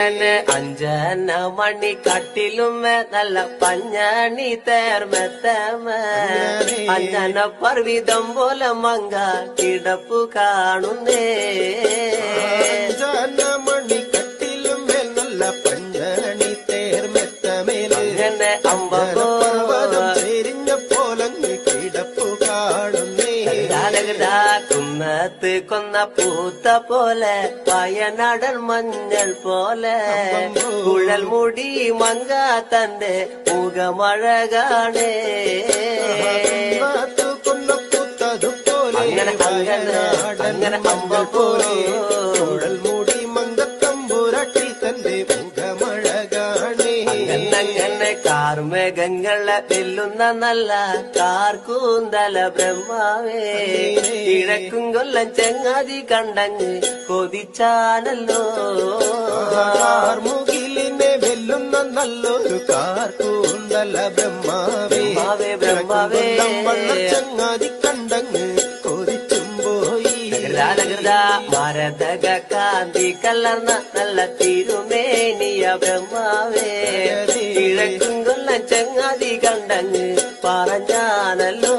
അഞ്ചന മണി കട്ടിലുമേ നല്ല പഞ്ഞണി തേർമെത്തമേ അഞ്ചന പർവിതം പോലെ മങ്ക കിടപ്പു കാണുന്നേ. അഞ്ചന മണി കട്ടിലുമേൽ നല്ല പഞ്ഞണി തേർമെത്തമേൽ അങ്ങനെ അമ്പർവ്വതം ചെരിഞ്ഞ പോലങ്ങ് കിടപ്പു കാണുന്നേ. കുന്നത്ത് കൊന്ന പൂത്ത പോലെ വയനാടൻ മഞ്ഞൾ പോലെ കുഴൽ മുടി മങ്ക തന്റെ മുഖമഴകാണേ. കൊന്ന പൂത്തതുപോലെ അങ്ങനെ അമ്പ പോലെ കുഴൽ മുടി മങ്കത്തമ്പുരട്ടി തന്റെ മുഖമഴകാണേ. അങ്ങനെ കാർമേഘങ്ങളെ വെല്ലുന്ന നല്ല കാർക്കൂന്തല ബ്രഹ്മാവേ കിഴക്കും കൊല്ലം ചെങ്ങാതി കണ്ടങ്ങ് കൊതിച്ചാനല്ലോ. കാർമുകിലിനെ വെല്ലുന്ന നല്ലൊരു കാർക്കൂന്തല ബ്രഹ്മാവേ ബ്രഹ്മാവേ ചങ്ങാതി കണ്ടങ്ങ് കൊതിച്ചും പോയി. മരതക കാന്തി കലർന്ന നല്ല തിരുമേനിയ ബ്രഹ്മാവേ കിഴക്കും കൊല്ലം ചെങ്ങാതി കണ്ടങ്ങ് പറഞ്ഞാനല്ലോ.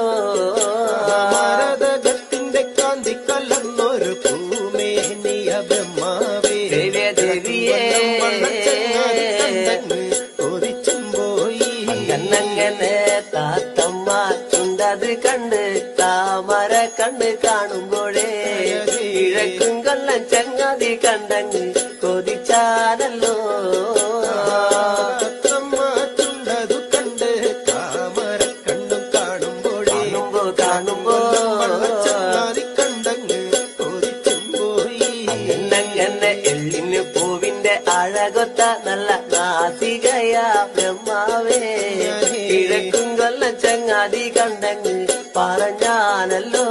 മരതകത്തിന്റെ കാന്തി കലർന്നൊരു പൂമേനിയ ബ്രഹ്മാവേ ദേവിയേ കൊതിച്ചും പോയി. അങ്ങനെ താത്തമ്മ ചുണ്ടത് കണ്ട് താമര കണ്ണ് കാണുമ്പോഴേ കിഴക്കും കൊല്ലം ചങ്ങാതി കണ്ടങ്ങ് കൊതിച്ചാനല്ലോ. ചുണ്ടതു കണ്ട് താമര കണ്ണും കാണുമ്പോഴേ കാണുമ്പോ ചങ്ങാതി കണ്ടങ്ങ് കൊതിച്ചും പോയി. അങ്ങനെ എള്ളിന് പൂവിന്റെ അഴകൊത്ത നല്ല നാസികയാ ബ്രഹ്മാവേ കിഴക്കും കൊല്ലം ചങ്ങാതി കണ്ടങ്ങ് പറഞ്ഞാനല്ലോ.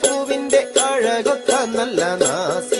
പൂവിന്റെ അഴകൊത്ത നല്ല നാസി